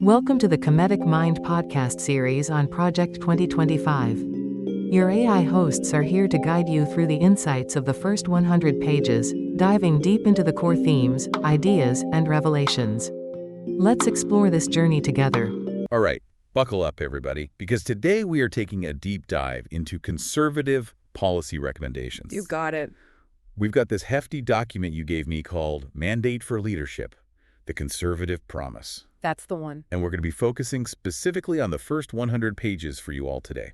Welcome to the Kemetic Mind podcast series on Project 2025. Your AI hosts are here to guide you through the insights of the first 100 pages, diving deep into the core themes, ideas, and revelations. Let's explore this journey together. All right, buckle up, everybody, because today we are taking a deep dive into conservative policy recommendations. You got it. We've got this hefty document you gave me called Mandate for Leadership, the Conservative Promise. That's the one. And we're going to be focusing specifically on the first 100 pages for you all today.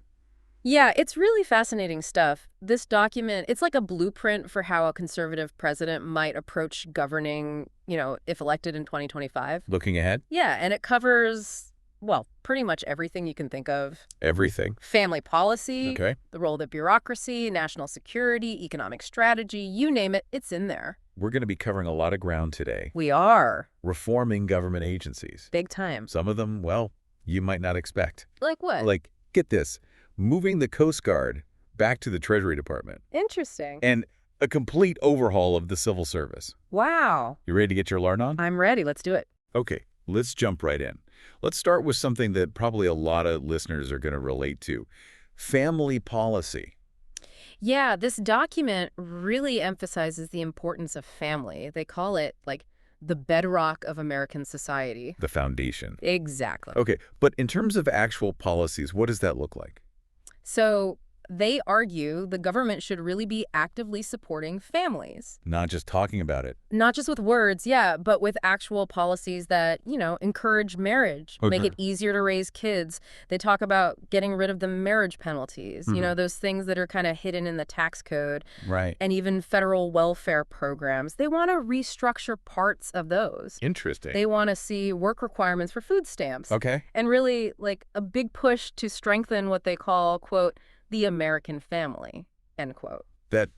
Yeah, it's really fascinating stuff. This document, it's like a blueprint for how a conservative president might approach governing, if elected in 2025. Looking ahead? Yeah, and it covers, well, pretty much everything you can think of. Everything. Family policy, Okay. the role of the bureaucracy, national security, economic strategy, you name it, it's in there. We're going to be covering a lot of ground today. We are. Reforming government agencies. Big time. Some of them, well, you might not expect. Like what? Like, get this, moving the Coast Guard back to the Treasury Department. Interesting. And a complete overhaul of the civil service. Wow. You ready to get your yarn on? I'm ready. Let's do it. Okay, let's jump right in. Let's start with something that probably a lot of listeners are going to relate to. Family policy. Yeah, this document really emphasizes the importance of family. They call it, the bedrock of American society. The foundation. Exactly. Okay, but in terms of actual policies, what does that look like? So they argue the government should really be actively supporting families. Not just talking about it. Not just with words, yeah, but with actual policies that, encourage marriage, make it easier to raise kids. They talk about getting rid of the marriage penalties, those things that are kind of hidden in the tax code. Right. And even federal welfare programs. They want to restructure parts of those. Interesting. They want to see work requirements for food stamps. Okay. And really, a big push to strengthen what they call, quote, the American family, end quote. That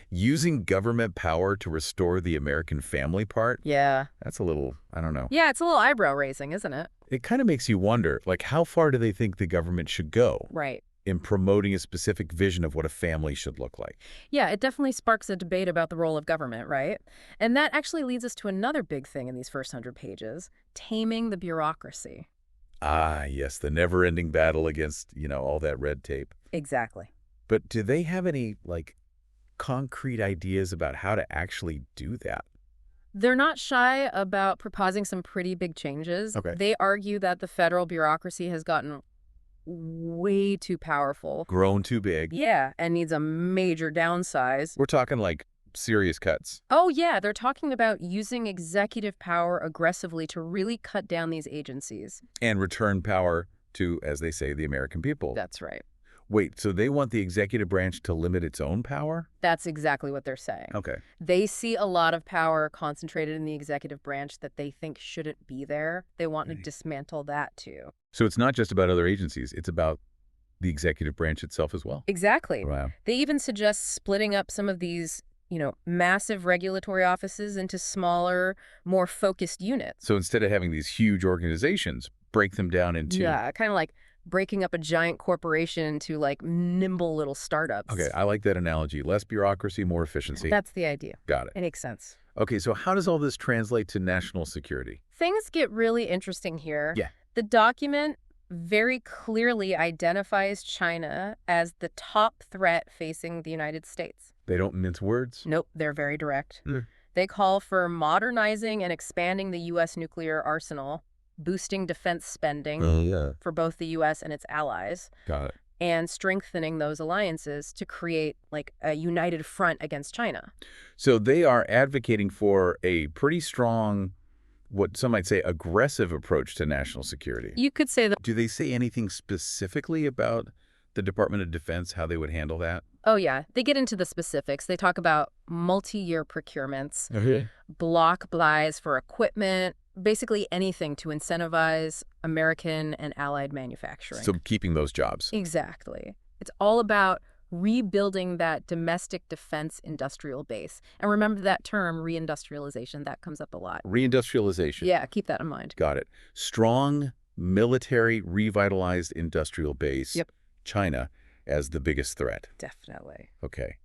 using government power to restore the American family part? Yeah. That's a little, I don't know. Yeah, it's a little eyebrow raising, isn't it? It kind of makes you wonder, how far do they think the government should go? Right. In promoting a specific vision of what a family should look like. Yeah, it definitely sparks a debate about the role of government, right? And that actually leads us to another big thing in these first 100 pages, taming the bureaucracy. Ah, yes, the never-ending battle against, all that red tape. Exactly. But do they have any, concrete ideas about how to actually do that? They're not shy about proposing some pretty big changes. Okay. They argue that the federal bureaucracy has gotten way too powerful. Grown too big. Yeah, and needs a major downsize. We're talking, serious cuts. Oh, yeah, they're talking about using executive power aggressively to really cut down these agencies. And return power to, as they say, the American people. That's right. Wait, so they want the executive branch to limit its own power? That's exactly what they're saying. Okay. They see a lot of power concentrated in the executive branch that they think shouldn't be there. They want to dismantle that, too. So it's not just about other agencies. It's about the executive branch itself as well? Exactly. Wow. They even suggest splitting up some of these massive regulatory offices into smaller, more focused units. So instead of having these huge organizations, break them down into... Yeah, kind of like breaking up a giant corporation into, nimble little startups. Okay, I like that analogy. Less bureaucracy, more efficiency. That's the idea. Got it. It makes sense. Okay, so how does all this translate to national security? Things get really interesting here. Yeah. The document very clearly identifies China as the top threat facing the United States. They don't mince words? Nope, they're very direct. Mm. They call for modernizing and expanding the U.S. nuclear arsenal, boosting defense spending for both the U.S. and its allies, Got it. and strengthening those alliances to create, a united front against China. So they are advocating for a pretty strong, what some might say, aggressive approach to national security. You could say that. Do they say anything specifically about the Department of Defense, how they would handle that? Oh, yeah. They get into the specifics. They talk about multi-year procurements, Okay. block buys for equipment, basically anything to incentivize American and allied manufacturing. So keeping those jobs. Exactly. It's all about rebuilding that domestic defense industrial base. And remember that term, reindustrialization, that comes up a lot. Reindustrialization. Yeah, keep that in mind. Got it. Strong military revitalized industrial base. Yep. China as the biggest threat. Definitely. Okay.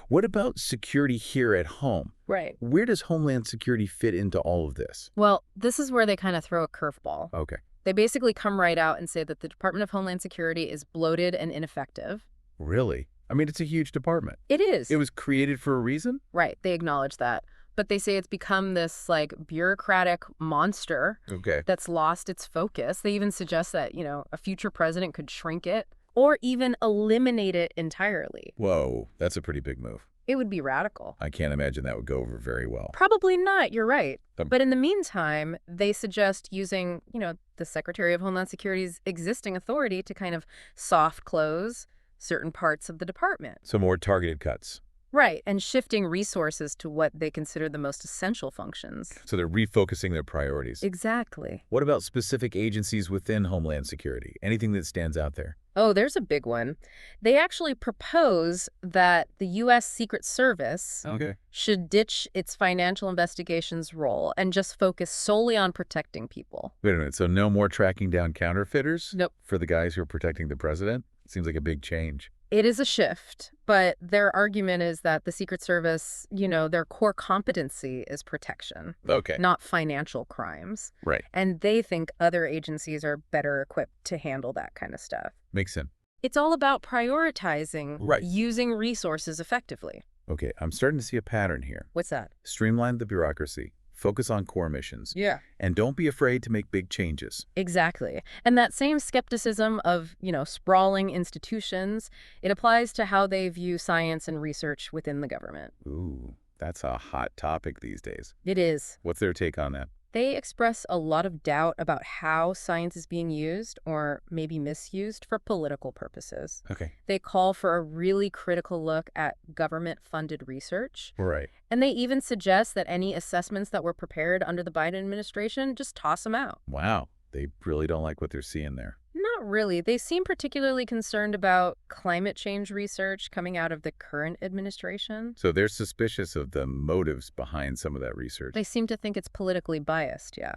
What about security here at home? Right. Where does Homeland Security fit into all of this? Well, this is where they kind of throw a curveball. Okay. They basically come right out and say that the Department of Homeland Security is bloated and ineffective. Really? I mean, it's a huge department. It is. It was created for a reason? Right, they acknowledge that. But they say it's become this, like, bureaucratic monster Okay. that's lost its focus. They even suggest that, a future president could shrink it or even eliminate it entirely. Whoa, that's a pretty big move. It would be radical. I can't imagine that would go over very well. Probably not, you're right. Um, But in the meantime, they suggest using, the Secretary of Homeland Security's existing authority to kind of soft close certain parts of the department. So more targeted cuts. Right, and shifting resources to what they consider the most essential functions. So they're refocusing their priorities. Exactly. What about specific agencies within Homeland Security? Anything that stands out there? Oh, there's a big one. They actually propose that the U.S. Secret Service Okay. should ditch its financial investigations role and just focus solely on protecting people. Wait a minute. So no more tracking down counterfeiters? Nope. For the guys who are protecting the president? Seems like a big change. It is a shift, but their argument is that the Secret Service, their core competency is protection, Okay. not financial crimes. Right. And they think other agencies are better equipped to handle that kind of stuff. Makes sense. It's all about prioritizing Right. using resources effectively. Okay. I'm starting to see a pattern here. What's that? Streamline the bureaucracy. Focus on core missions. Yeah. And don't be afraid to make big changes. Exactly. And that same skepticism of, sprawling institutions, it applies to how they view science and research within the government. Ooh, that's a hot topic these days. It is. What's their take on that? They express a lot of doubt about how science is being used or maybe misused for political purposes. Okay. They call for a really critical look at government-funded research. Right. And they even suggest that any assessments that were prepared under the Biden administration, just toss them out. Wow. They really don't like what they're seeing there. Not really. They seem particularly concerned about climate change research coming out of the current administration. So they're suspicious of the motives behind some of that research. They seem to think it's politically biased, yeah.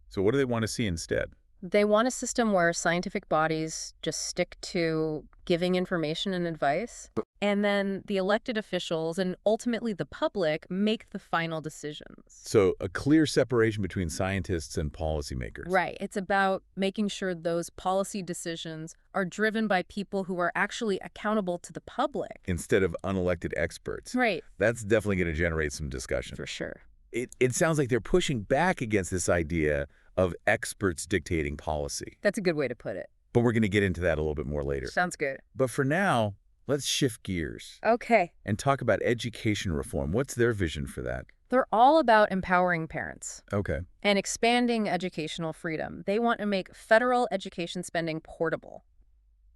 So what do they want to see instead? They want a system where scientific bodies just stick to giving information and advice, and then the elected officials and ultimately the public make the final decisions. So a clear separation between scientists and policymakers. Right. It's about making sure those policy decisions are driven by people who are actually accountable to the public. Instead of unelected experts. Right. That's definitely going to generate some discussion. For sure. It sounds like they're pushing back against this idea of experts dictating policy. That's a good way to put it. But we're going to get into that a little bit more later. Sounds good. But for now, let's shift gears Okay. and talk about education reform. What's their vision for that? They're all about empowering parents Okay. and expanding educational freedom. They want to make federal education spending portable.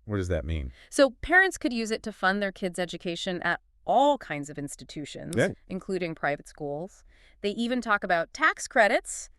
What does that mean? So parents could use it to fund their kids' education at all kinds of institutions, Yeah. including private schools. They even talk about tax credits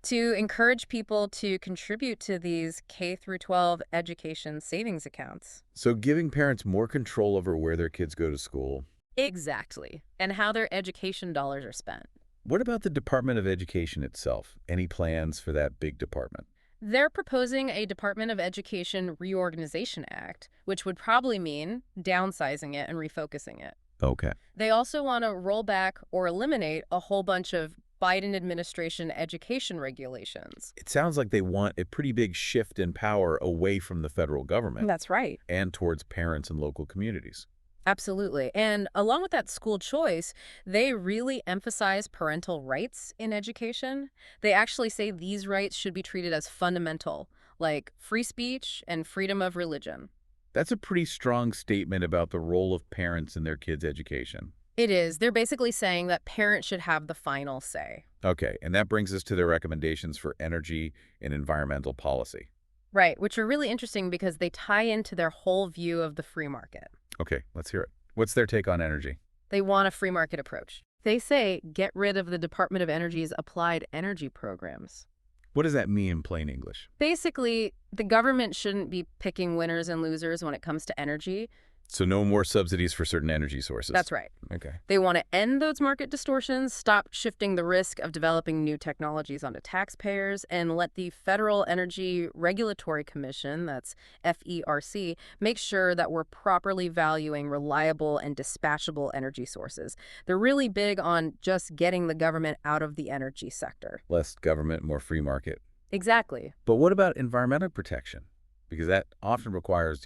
to encourage people to contribute to these K through 12 education savings accounts. So giving parents more control over where their kids go to school. Exactly. And how their education dollars are spent. What about the Department of Education itself? Any plans for that big department? They're proposing a Department of Education Reorganization Act, which would probably mean downsizing it and refocusing it. Okay. They also want to roll back or eliminate a whole bunch of Biden administration education regulations. It sounds like they want a pretty big shift in power away from the federal government That's right. and towards parents and local communities. Absolutely. And along with that school choice, they really emphasize parental rights in education. They actually say these rights should be treated as fundamental, like free speech and freedom of religion. That's a pretty strong statement about the role of parents in their kids' education. It is. They're basically saying that parents should have the final say. Okay, and that brings us to their recommendations for energy and environmental policy. Right, which are really interesting because they tie into their whole view of the free market. Okay, let's hear it. What's their take on energy? They want a free market approach. They say get rid of the Department of Energy's applied energy programs. What does that mean in plain English? Basically, the government shouldn't be picking winners and losers when it comes to energy. So no more subsidies for certain energy sources. That's right. Okay. They want to end those market distortions, stop shifting the risk of developing new technologies onto taxpayers, and let the Federal Energy Regulatory Commission, that's FERC, make sure that we're properly valuing reliable and dispatchable energy sources. They're really big on just getting the government out of the energy sector. Less government, more free market. Exactly. But what about environmental protection? Because that often requires,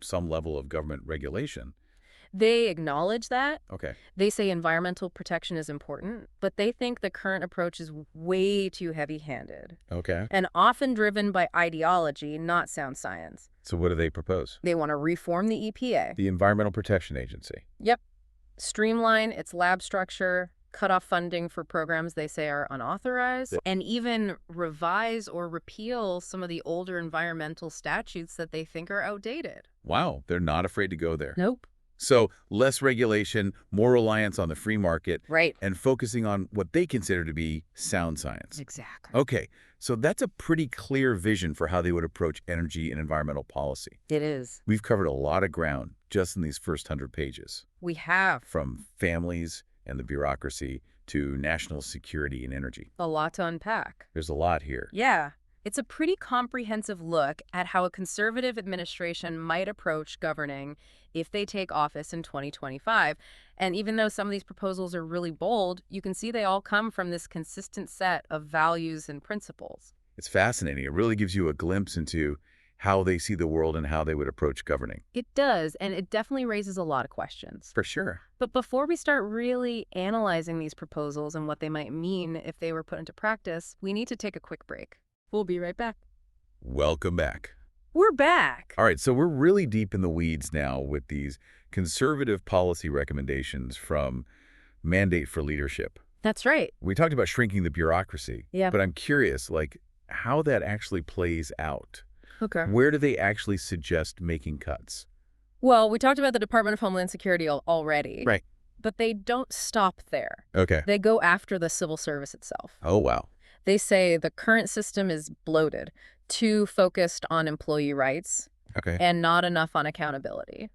some level of government regulation. They acknowledge that. Okay. They say environmental protection is important, but they think the current approach is way too heavy-handed Okay. and often driven by ideology, not sound science. So what do they propose? They want to reform the EPA. The Environmental Protection Agency. Yep. Streamline its lab structure, cut off funding for programs they say are unauthorized, and even revise or repeal some of the older environmental statutes that they think are outdated. Wow, they're not afraid to go there. Nope. So less regulation, more reliance on the free market, Right. and focusing on what they consider to be sound science. Exactly. Okay, so that's a pretty clear vision for how they would approach energy and environmental policy. It is. We've covered a lot of ground just in these first 100 pages, We have from families and the bureaucracy to national security and energy. a lot to unpack. There's a lot here. Yeah. It's a pretty comprehensive look at how a conservative administration might approach governing if they take office in 2025. And even though some of these proposals are really bold, you can see they all come from this consistent set of values and principles. It's fascinating. It really gives you a glimpse into how they see the world and how they would approach governing. It does, and it definitely raises a lot of questions. For sure. But before we start really analyzing these proposals and what they might mean if they were put into practice, we need to take a quick break. We'll be right back. Welcome back. We're back. All right, so we're really deep in the weeds now with these conservative policy recommendations from Mandate for Leadership. That's right. We talked about shrinking the bureaucracy, Yeah. but I'm curious, how that actually plays out. Okay. Where do they actually suggest making cuts? Well, we talked about the Department of Homeland Security already. Right. But they don't stop there. Okay. They go after the civil service itself. Oh, wow. They say the current system is bloated, too focused on employee rights, Okay. and not enough on accountability.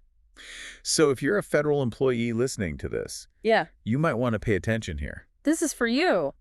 So if you're a federal employee listening to this, Yeah. you might want to pay attention here. This is for you.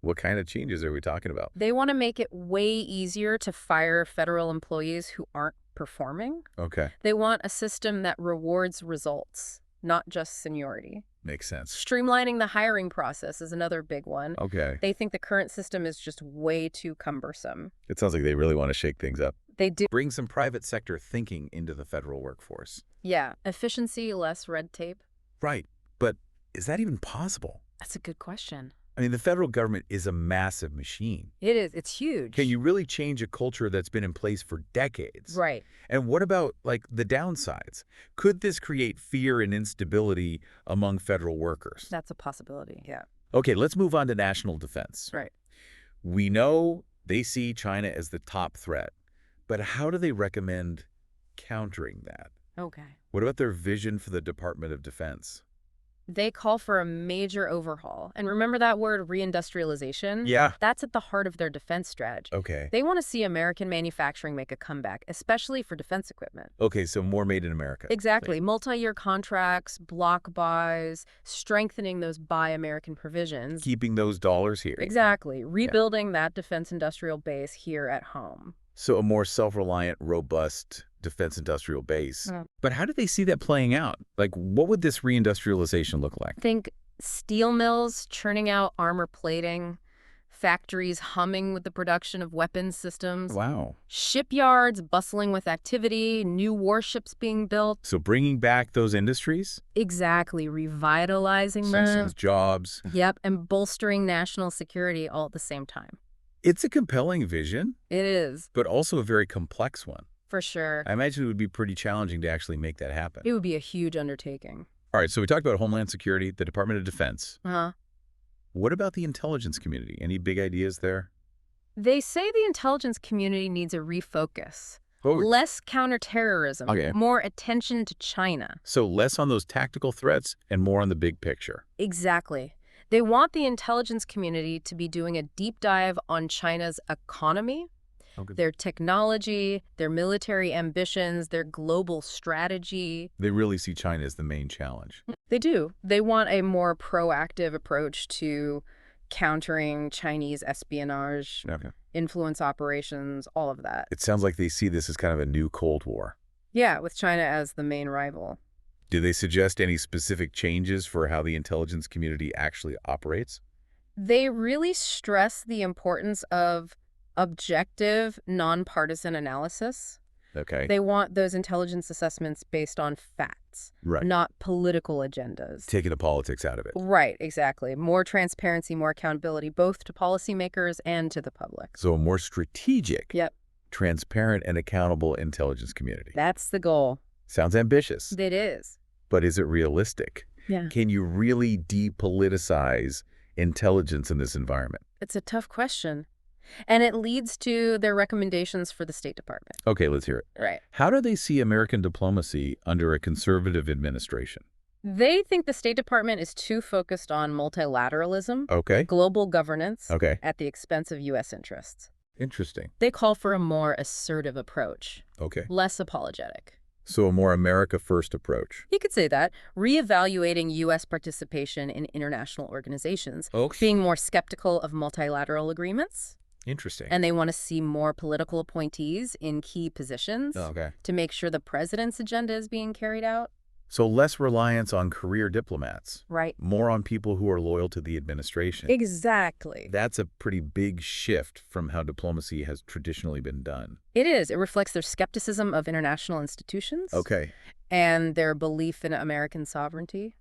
What kind of changes are we talking about? They want to make it way easier to fire federal employees who aren't performing. Okay. They want a system that rewards results, not just seniority. Makes sense. Streamlining the hiring process is another big one. Okay. They think the current system is just way too cumbersome. It sounds like they really want to shake things up. They do. Bring some private sector thinking into the federal workforce. Yeah. Efficiency, less red tape. Right. But is that even possible? That's a good question. I mean, the federal government is a massive machine. It is. It's huge. Can you really change a culture that's been in place for decades? Right. And what about, the downsides? Could this create fear and instability among federal workers? That's a possibility. Yeah. Okay, let's move on to national defense. Right. We know they see China as the top threat, but how do they recommend countering that? Okay. What about their vision for the Department of Defense? They call for a major overhaul. And remember that word, reindustrialization? Yeah. That's at the heart of their defense strategy. Okay. They want to see American manufacturing make a comeback, especially for defense equipment. Okay, so more made in America. Exactly. Multi-year contracts, block buys, strengthening those Buy American provisions. Keeping those dollars here. Exactly. Rebuilding that defense industrial base here at home. So a more self-reliant, robust defense industrial base. Yeah. But how do they see that playing out? What would this reindustrialization look like? Think steel mills churning out armor plating, factories humming with the production of weapons systems, Wow. shipyards bustling with activity, new warships being built. So bringing back those industries? Exactly. Revitalizing them. Those jobs. Yep. And bolstering national security all at the same time. It's a compelling vision, It is, but also a very complex one. for sure. I imagine it would be pretty challenging to actually make that happen. It would be a huge undertaking. All right, so we talked about Homeland Security, the Department of Defense. Uh-huh. What about the intelligence community? Any big ideas there? They say the intelligence community needs a refocus. Oh, Less counterterrorism, Okay. more attention to China. so less on those tactical threats and more on the big picture. Exactly. They want the intelligence community to be doing a deep dive on China's economy, Okay. their technology, their military ambitions, their global strategy. They really see China as the main challenge. They do. They want a more proactive approach to countering Chinese espionage, Okay. influence operations, all of that. It sounds like they see this as kind of a new Cold War. Yeah, with China as the main rival. Do they suggest any specific changes for how the intelligence community actually operates? They really stress the importance of Objective, nonpartisan analysis. Okay. They want those intelligence assessments based on facts, Right. not political agendas. Taking the politics out of it. Right, exactly. More transparency, more accountability, both to policymakers and to the public. So a more strategic, Yep, transparent, and accountable intelligence community. that's the goal. Sounds ambitious, It is. but is it realistic? Yeah. Can you really depoliticize intelligence in this environment? It's a tough question. And it leads to their recommendations for the State Department. Okay, let's hear it. Right. How do they see American diplomacy under a conservative administration? They think the State Department is too focused on multilateralism, Okay. global governance, Okay. at the expense of U.S. interests. Interesting. They call for a more assertive approach, Okay. less apologetic. So a more America first approach. You could say that. Reevaluating U.S. participation in international organizations, Okay. being more skeptical of multilateral agreements, Interesting. and they want to see more political appointees in key positions Okay. to make sure the president's agenda is being carried out. So less reliance on career diplomats, Right. more on people who are loyal to the administration. Exactly. That's a pretty big shift from how diplomacy has traditionally been done. It is. It reflects their skepticism of international institutions Okay. and their belief in American sovereignty.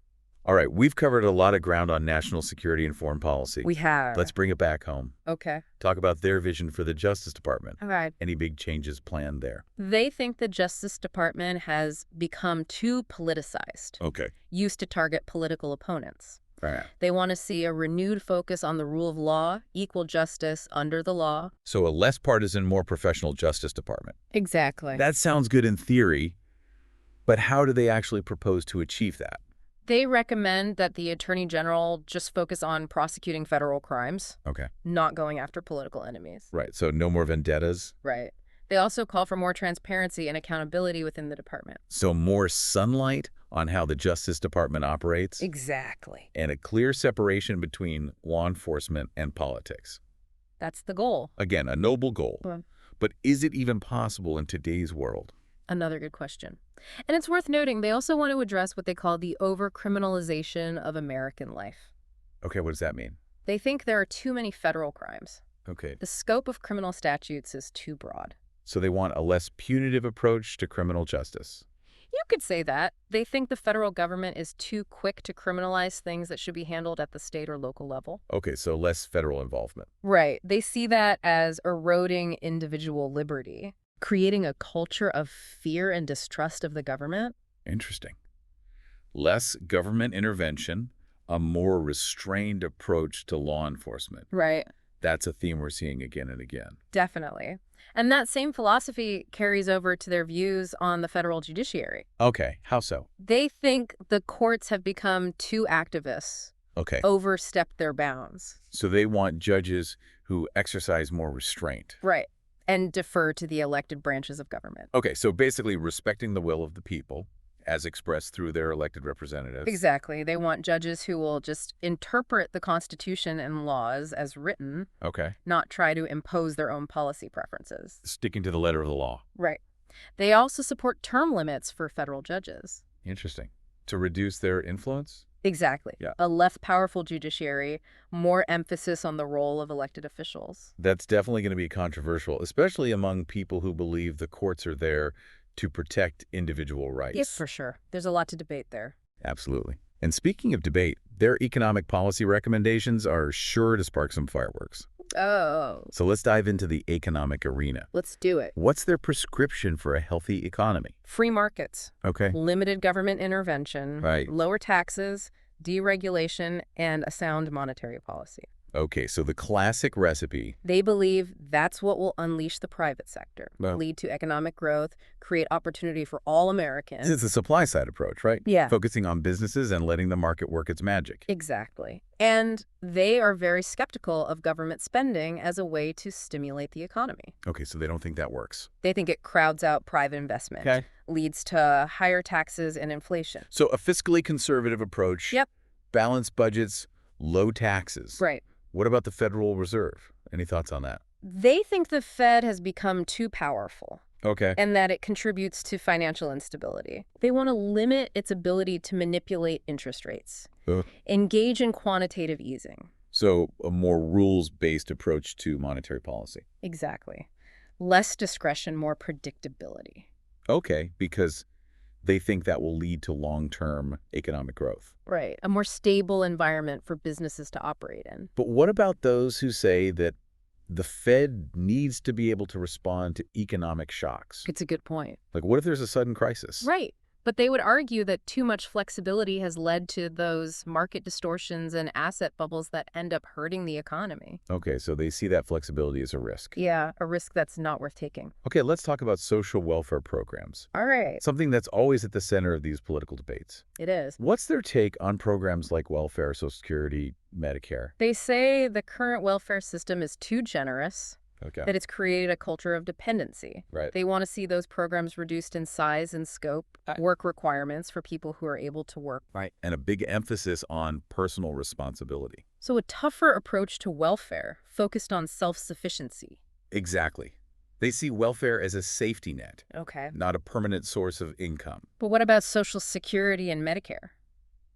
All right, we've covered a lot of ground on national security and foreign policy. We have. Let's bring it back home. Okay. Talk about their vision for the Justice Department. All right. Any big changes planned there? They think the Justice Department has become too politicized, Okay. used to target political opponents. All right. They want to see a renewed focus on the rule of law, equal justice under the law. So a less partisan, more professional Justice Department. Exactly. That sounds good in theory, but how do they actually propose to achieve that? They recommend that the Attorney General just focus on prosecuting federal crimes, Okay. not going after political enemies. Right, so no more vendettas. Right. They also call for more transparency and accountability within the department. So more sunlight on how the Justice Department operates. Exactly. And a clear separation between law enforcement and politics. That's the goal. Again, a noble goal. Well, But is it even possible in today's world? another good question. And it's worth noting, they also want to address what they call the over-criminalization of American life. Okay, what does that mean? They think there are too many federal crimes. Okay, The scope of criminal statutes is too broad. so they want a less punitive approach to criminal justice. You could say that. They think the federal government is too quick to criminalize things that should be handled at the state or local level. Okay, so less federal involvement. Right. They see that as eroding individual liberty, creating a culture of fear and distrust of the government. Interesting. Less government intervention, a more restrained approach to law enforcement. Right. That's a theme we're seeing again and again. Definitely. And that same philosophy carries over to their views on the federal judiciary. Okay, how so? They think the courts have become too activists, Okay, overstepped their bounds. so they want judges who exercise more restraint. Right. And defer to the elected branches of government. Okay, so basically respecting the will of the people as expressed through their elected representatives. Exactly. They want judges who will just interpret the Constitution and laws as written, Okay, not try to impose their own policy preferences. sticking to the letter of the law. Right. They also support term limits for federal judges. Interesting. To reduce their influence? Exactly. Yeah. A less powerful judiciary, more emphasis on the role of elected officials. That's definitely going to be controversial, especially among people who believe the courts are there to protect individual rights. Yes, for sure. There's a lot to debate there. Absolutely. And speaking of debate, their economic policy recommendations are sure to spark some fireworks. Oh, So let's dive into the economic arena. let's do it. What's their prescription for a healthy economy? Free markets, Okay. limited government intervention, Right. lower taxes, deregulation, and a sound monetary policy. Okay, so the classic recipe. They believe that's what will unleash the private sector, Well- lead to economic growth, create opportunity for all Americans. It's a supply side approach, right? Yeah. Focusing on businesses and letting the market work its magic. Exactly. And they are very skeptical of government spending as a way to stimulate the economy. Okay, so they don't think that works. They think it crowds out private investment, Okay. leads to higher taxes and inflation. So a fiscally conservative approach. Yep. Balanced budgets, low taxes. Right. What about the Federal Reserve? Any thoughts on that? They think the Fed has become too powerful Okay. and that it contributes to financial instability. They want to limit its ability to manipulate interest rates, Ugh. engage in quantitative easing. So a more rules-based approach to monetary policy. Exactly. Less discretion, more predictability. Okay, because they think that will lead to long-term economic growth. Right. A more stable environment for businesses to operate in. But what about those who say that the Fed needs to be able to respond to economic shocks? It's a good point. Like, what if there's a sudden crisis? Right. But they would argue that too much flexibility has led to those market distortions and asset bubbles that end up hurting the economy. Okay, so they see that flexibility as a risk. Yeah, a risk that's not worth taking. Okay, let's talk about social welfare programs. All right. Something that's always at the center of these political debates. It is. What's their take on programs like welfare, Social Security, Medicare? They say the current welfare system is too generous, Okay. that it's created a culture of dependency. Right. They want to see those programs reduced in size and scope, work requirements for people who are able to work. Right. And a big emphasis on personal responsibility. So a tougher approach to welfare focused on self-sufficiency. Exactly. They see welfare as a safety net, Okay. not a permanent source of income. But what about Social Security and Medicare?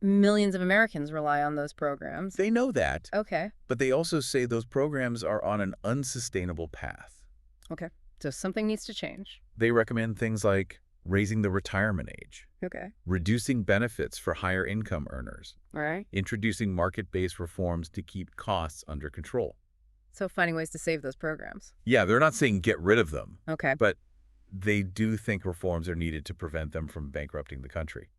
Millions of Americans rely on those programs. They know that, Okay. but they also say those programs are on an unsustainable path. Okay. So something needs to change. They recommend things like raising the retirement age, Okay. reducing benefits for higher income earners, All right. introducing market-based reforms to keep costs under control. So finding ways to save those programs. Yeah, they're not saying get rid of them, Okay. but they do think reforms are needed to prevent them from bankrupting the country.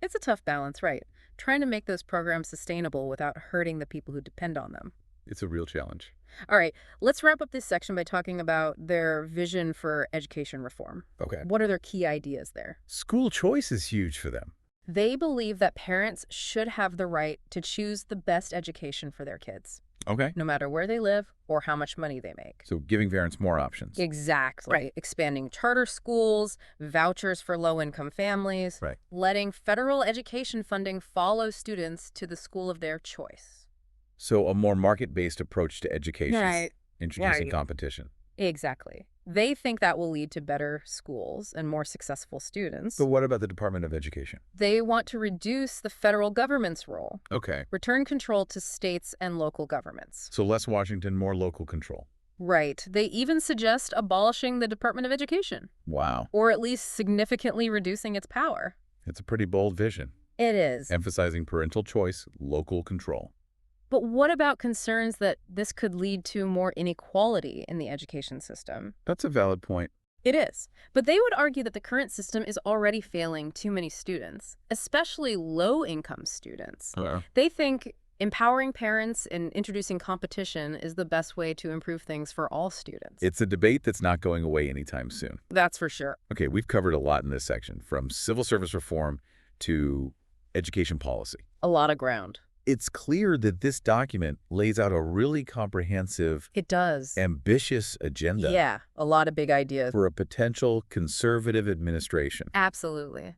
It's a tough balance, right? Trying to make those programs sustainable without hurting the people who depend on them. It's a real challenge. All right, let's wrap up this section by talking about their vision for education reform. Okay. What are their key ideas there? School choice is huge for them. They believe that parents should have the right to choose the best education for their kids, Okay. no matter where they live or how much money they make. So giving parents more options. Exactly. Right. Expanding charter schools, vouchers for low-income families, Right. letting federal education funding follow students to the school of their choice. So a more market-based approach to education. Right. Introducing Right. competition. Exactly. They think that will lead to better schools and more successful students. But what about the Department of Education? They want to reduce the federal government's role, Okay. return control to states and local governments. So less Washington, more local control. Right. They even suggest abolishing the Department of Education, Wow. or at least significantly reducing its power. It's a pretty bold vision. It is. Emphasizing parental choice, local control. But what about concerns that this could lead to more inequality in the education system? That's a valid point. It is. But they would argue that the current system is already failing too many students, especially low-income students. They think empowering parents and introducing competition is the best way to improve things for all students. It's a debate that's not going away anytime soon. That's for sure. Okay, we've covered a lot in this section, from civil service reform to education policy. A lot of ground. It's clear that this document lays out a really comprehensive, It does. ambitious agenda Yeah, a lot of big ideas. for a potential conservative administration. Absolutely.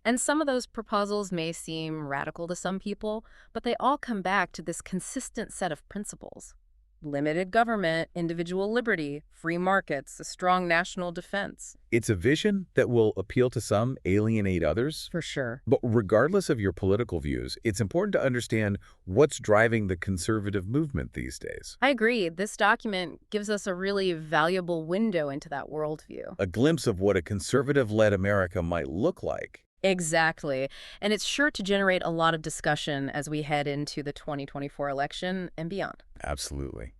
And some of those proposals may seem radical to some people, but they all come back to this consistent set of principles. Limited government, individual liberty, free markets, a strong national defense. It's a vision that will appeal to some, alienate others. For sure. But regardless of your political views, it's important to understand what's driving the conservative movement these days. I agree. This document gives us a really valuable window into that worldview. A glimpse of what a conservative-led America might look like. Exactly. And it's sure to generate a lot of discussion as we head into the 2024 election and beyond. Absolutely.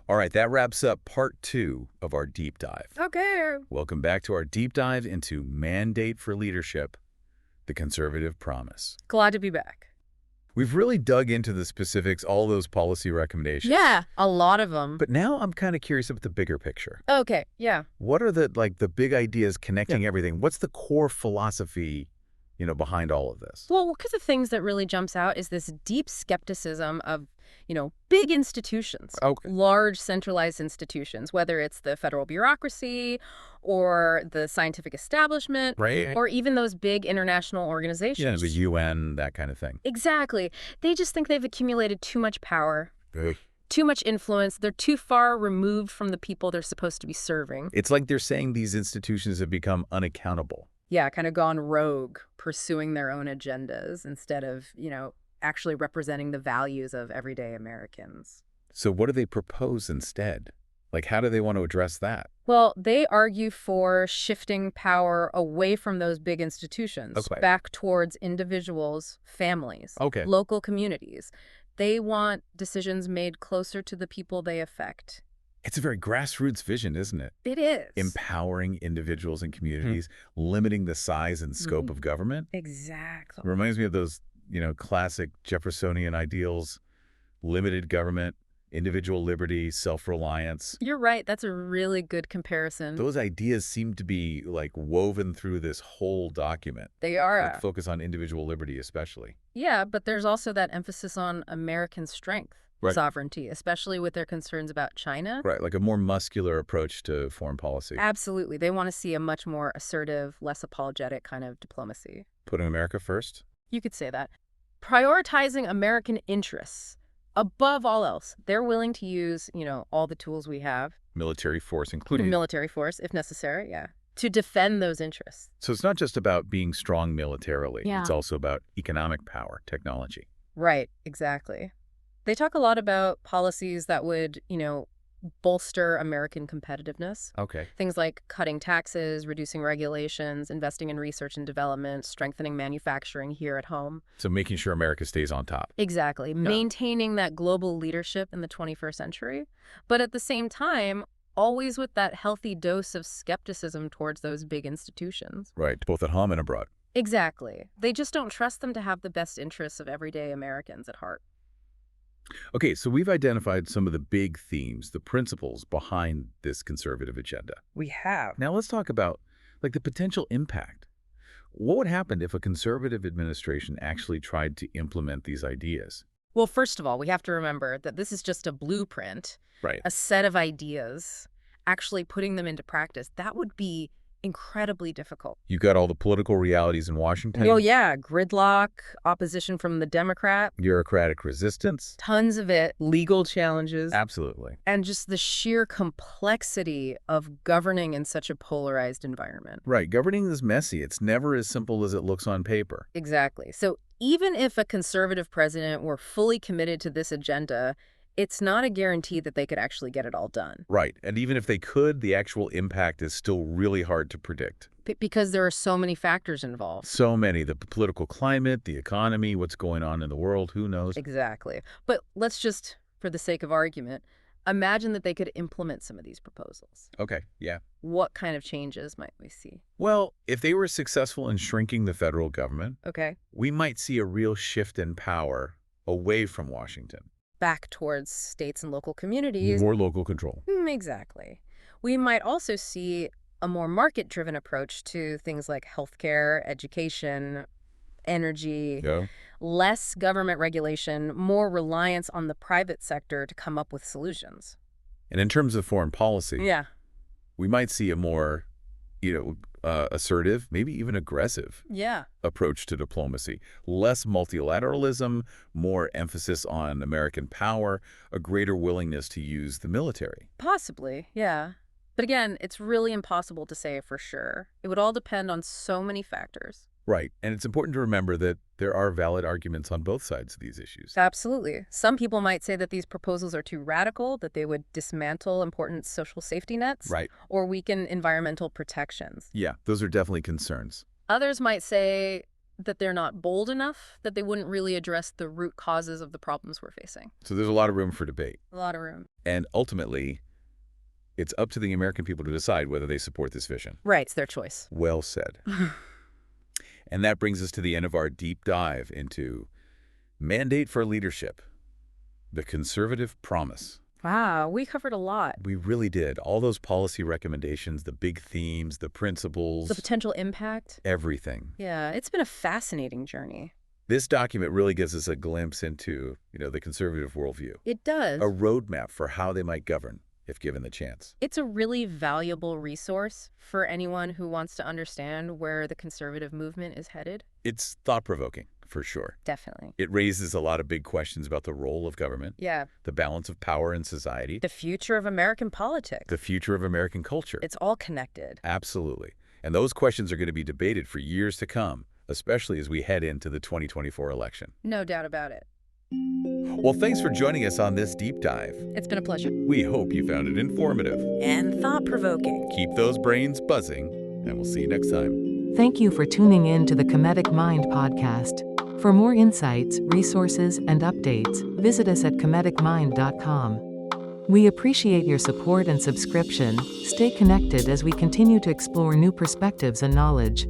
All right, that wraps up part 2 of our deep dive. Okay. Welcome back to our deep dive into Mandate for Leadership, the Conservative Promise. Glad to be back. We've really dug into the specifics, all those policy recommendations. Yeah, a lot of them. But now I'm kind of curious about the bigger picture. Okay, yeah. What are the big ideas connecting everything? What's the core philosophy, behind all of this? Well, one of the things that really jumps out is this deep skepticism of, big institutions, Okay. large centralized institutions, whether it's the federal bureaucracy or the scientific establishment, Right. or even those big international organizations. Yeah, the UN, that kind of thing. Exactly. They just think they've accumulated too much power, Ugh. too much influence. They're too far removed from the people they're supposed to be serving. It's like they're saying these institutions have become unaccountable. Yeah, kind of gone rogue, pursuing their own agendas instead of, actually representing the values of everyday Americans. So what do they propose instead? Like, how do they want to address that? Well, they argue for shifting power away from those big institutions, Okay. back towards individuals, families, Okay. local communities. They want decisions made closer to the people they affect. It's a very grassroots vision, isn't it? It is. Empowering individuals and communities, limiting the size and scope of government. Exactly. It reminds me of those, classic Jeffersonian ideals: limited government, individual liberty, self-reliance. You're right. That's a really good comparison. Those ideas seem to be like woven through this whole document. They are. Like focus on individual liberty especially. Yeah, but there's also that emphasis on American strength, Right. sovereignty, especially with their concerns about China. Right, like a more muscular approach to foreign policy. Absolutely. They want to see a much more assertive, less apologetic kind of diplomacy. Putting America first? You could say that. Prioritizing American interests above all else. They're willing to use, all the tools we have. Military force, including... Military force, if necessary, yeah. To defend those interests. So it's not just about being strong militarily. Yeah. It's also about economic power, technology. Right, exactly. They talk a lot about policies that would, bolster American competitiveness. Okay. Things like cutting taxes, reducing regulations, investing in research and development, strengthening manufacturing here at home. So making sure America stays on top. Exactly. Maintaining that global leadership in the 21st century. But at the same time, always with that healthy dose of skepticism towards those big institutions. Right, both at home and abroad. Exactly. They just don't trust them to have the best interests of everyday Americans at heart. Okay, so we've identified some of the big themes, the principles behind this conservative agenda. We have. Now let's talk about, the potential impact. What would happen if a conservative administration actually tried to implement these ideas? Well, first of all, we have to remember that this is just a blueprint, Right. a set of ideas. Actually putting them into practice, that would be incredibly difficult. You got all the political realities in Washington. Well, yeah, gridlock, opposition from the Democrat, Bureaucratic resistance. tons of it, legal challenges, Absolutely. and just the sheer complexity of governing in such a polarized environment. Right. Governing is messy. It's never as simple as it looks on paper. Exactly. So even if a conservative president were fully committed to this agenda, it's not a guarantee that they could actually get it all done. Right. And even if they could, the actual impact is still really hard to predict. Because there are so many factors involved. So many. The political climate, the economy, what's going on in the world, who knows? Exactly. But let's just, for the sake of argument, imagine that they could implement some of these proposals. Okay, yeah. What kind of changes might we see? Well, if they were successful in shrinking the federal government, Okay. we might see a real shift in power away from Washington. Back towards states and local communities. More local control. Exactly. We might also see a more market-driven approach to things like healthcare, education, energy, Yeah. less government regulation, more reliance on the private sector to come up with solutions. And in terms of foreign policy, Yeah. we might see a more, assertive, maybe even aggressive Yeah. approach to diplomacy. Less multilateralism, more emphasis on American power, a greater willingness to use the military. Possibly, yeah. But again, it's really impossible to say for sure. It would all depend on so many factors. Right. And it's important to remember that there are valid arguments on both sides of these issues. Absolutely. Some people might say that these proposals are too radical, that they would dismantle important social safety nets, Right. or weaken environmental protections. Yeah, those are definitely concerns. Others might say that they're not bold enough, that they wouldn't really address the root causes of the problems we're facing. So there's a lot of room for debate. A lot of room. And ultimately, it's up to the American people to decide whether they support this vision. Right, it's their choice. Well said. And that brings us to the end of our deep dive into Mandate for Leadership, the Conservative Promise. Wow, we covered a lot. We really did. All those policy recommendations, the big themes, the principles. The potential impact. Everything. Yeah, it's been a fascinating journey. This document really gives us a glimpse into, the conservative worldview. It does. A roadmap for how they might govern, if given the chance. It's a really valuable resource for anyone who wants to understand where the conservative movement is headed. It's thought-provoking, for sure. Definitely. It raises a lot of big questions about the role of government, Yeah. the balance of power in society, The future of American politics. the future of American culture. It's all connected. Absolutely. And those questions are going to be debated for years to come, especially as we head into the 2024 election. No doubt about it. Well, thanks for joining us on this deep dive. It's been a pleasure. We hope you found it informative. And thought-provoking. Keep those brains buzzing, and we'll see you next time. Thank you for tuning in to the Kemetic Mind podcast. For more insights, resources, and updates, visit us at kmtcminds.com. We appreciate your support and subscription. Stay connected as we continue to explore new perspectives and knowledge.